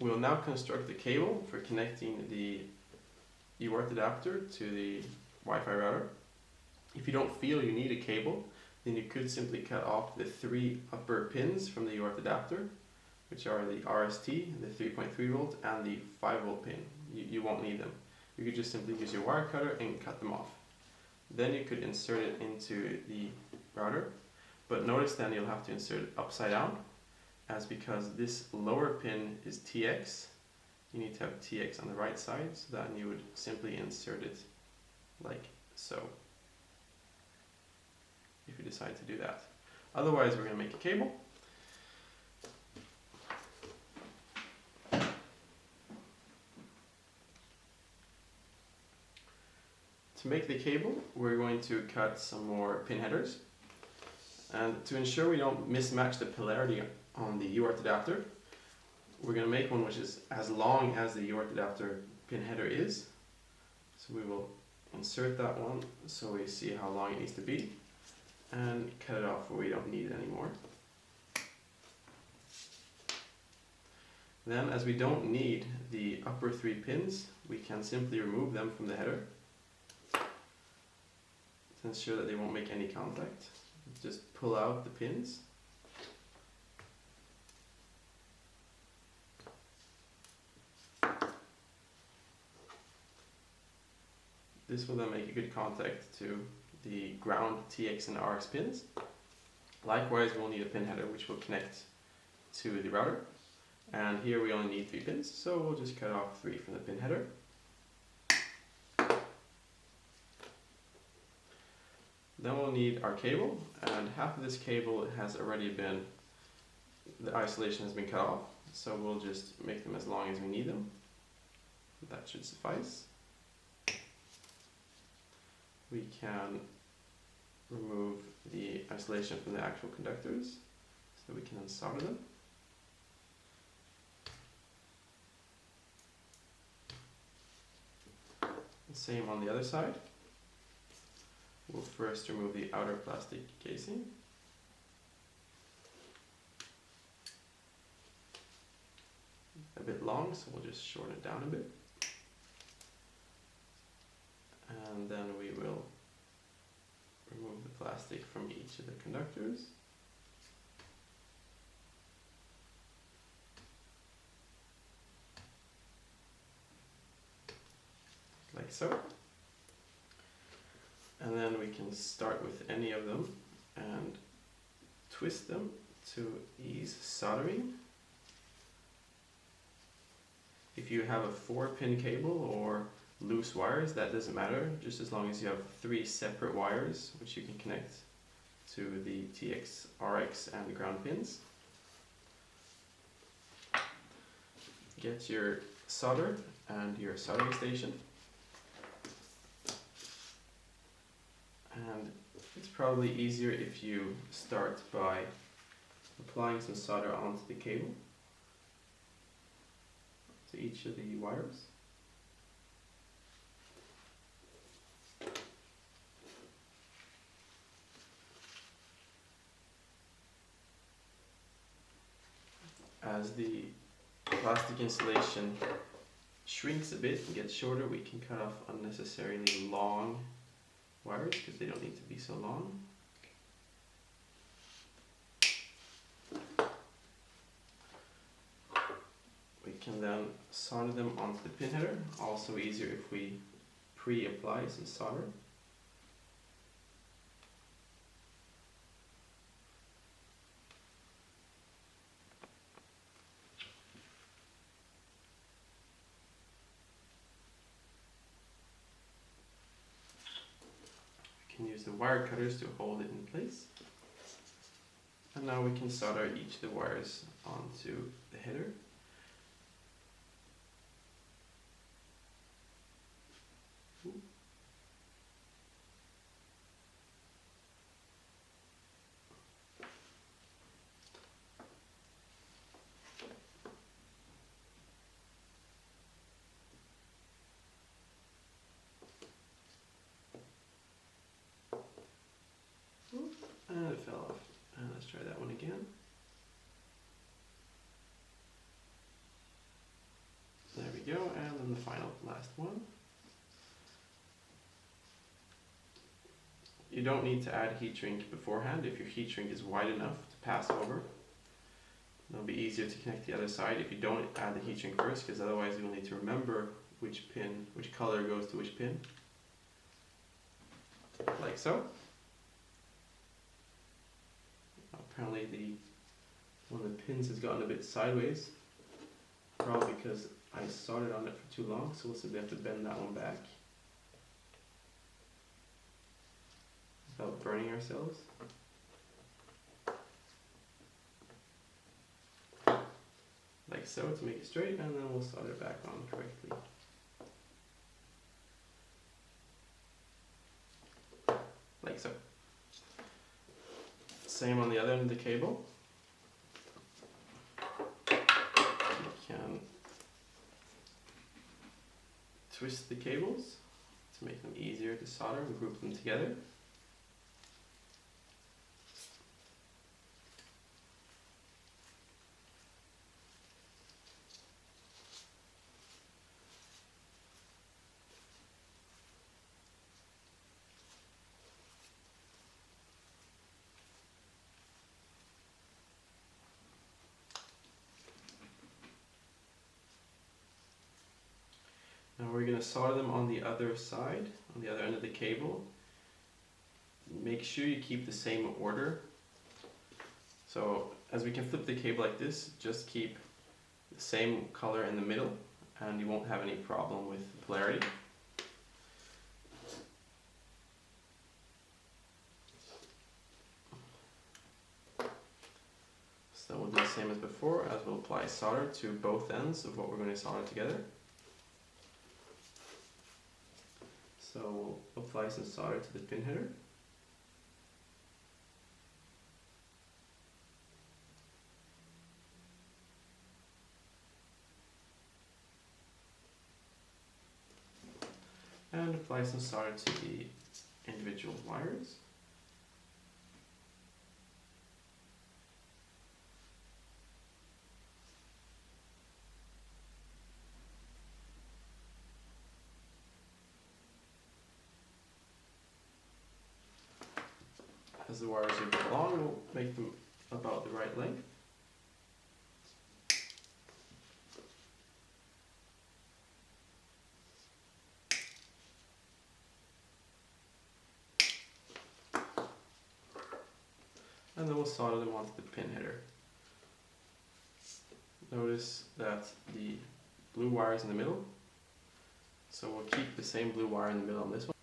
We'll now construct the cable for connecting the UART adapter to the Wi-Fi router. If you don't feel you need a cable, then you could simply cut off the 3 upper pins from the UART adapter, which are the RST, the 3.3 volt, and the 5 volt pin. You won't need them. You could just simply use your wire cutter and cut them off. Then you could insert it into the router, but notice then you'll have to insert it upside down, as because this lower pin is TX, you need to have TX on the right side, so then you would simply insert it like so, if you decide to do that. Otherwise, we're going to make a cable. To make the cable, we're going to cut some more pin headers. And to ensure we don't mismatch the polarity on the UART adapter, we're going to make one which is as long as the UART adapter pin header is. So we will insert that one so we see how long it needs to be, and cut it off where we don't need it anymore. Then, as we don't need the upper 3 pins, we can simply remove them from the header to ensure that they won't make any contact. Just pull out the pins. This will then make a good contact to the ground, TX and RX pins. Likewise, we'll need a pin header which will connect to the router. And here we only need 3 pins, so we'll just cut off 3 from the pin header. Then we'll need our cable, and half of this cable has already been, the isolation has been cut off, so we'll just make them as long as we need them. That should suffice. We can remove the isolation from the actual conductors, so we can unsolder them. The same on the other side. We'll first remove the outer plastic casing. A bit long, so we'll just shorten it down a bit. And then we will remove the plastic from each of the conductors. Like so. And then we can start with any of them and twist them to ease soldering. If you have a 4-pin cable or loose wires, that doesn't matter, just as long as you have 3 separate wires which you can connect to the TX, RX and the ground pins. Get your solder and your soldering station. And it's probably easier if you start by applying some solder onto the cable, to each of the wires. As the plastic insulation shrinks a bit and gets shorter, we can cut off unnecessarily long wires because they don't need to be so long. We can then solder them onto the pin header, also easier if we pre-apply some solder. Use the wire cutters to hold it in place. And now we can solder each of the wires onto the header. And it fell off. And let's try that one again. final last one. You don't need to add heat shrink beforehand if your heat shrink is wide enough to pass over. It'll be easier to connect the other side if you don't add the heat shrink first, because otherwise you'll need to remember which color goes to which pin. Like so. Apparently one of the pins has gotten a bit sideways, probably because I soldered on it for too long, so we'll simply have to bend that one back without burning ourselves. Like so, to make it straight, and then we'll solder it back on correctly. Like so. Same on the other end of the cable. You can twist the cables to make them easier to solder and group them together. Now we're going to solder them on the other side, on the other end of the cable. Make sure you keep the same order. So as we can flip the cable like this, just keep the same color in the middle and you won't have any problem with polarity. So we'll do the same as before, as we'll apply solder to both ends of what we're going to solder together. So we'll apply some solder to the pin header. And apply some solder to the individual wires. As the wires are go along, we'll make them about the right length. And then we'll solder them onto the pin header. Notice that the blue wire is in the middle, so we'll keep the same blue wire in the middle on this one.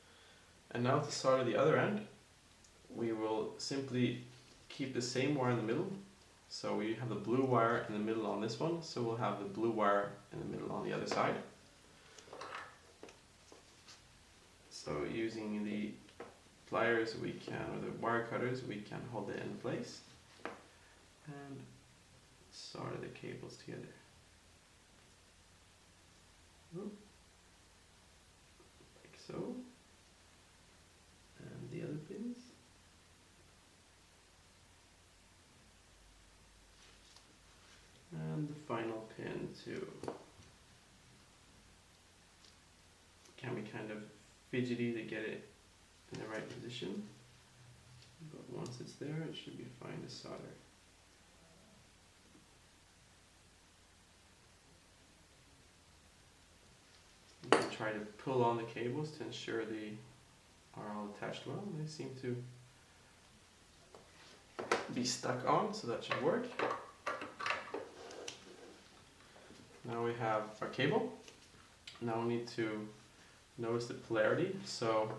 And now to solder the other end, we will simply keep the same wire in the middle. So we have the blue wire in the middle on this one, so we'll have the blue wire in the middle on the other side. So using the pliers or the wire cutters, we can hold it in place and solder the cables together. Like so. And the other pins. And the final pin too. Can be kind of fidgety to get it in the right position, but once it's there, it should be fine to solder. You can try to pull on the cables to ensure they are all attached well. They seem to be stuck on, so that should work. Now we have our cable. Now we need to notice the polarity. So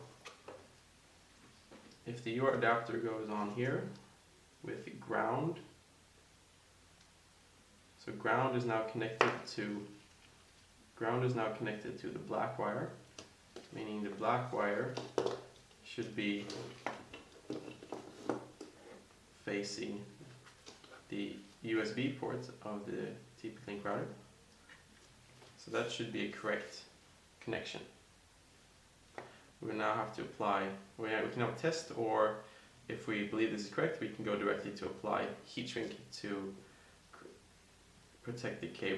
if the UART adapter goes on here with ground, so ground is now connected to the black wire, meaning the black wire should be facing the USB port of the TP-Link router. So that should be a correct connection. We now have to apply, we can now test, or if we believe this is correct, we can go directly to apply heat shrink to protect the cable.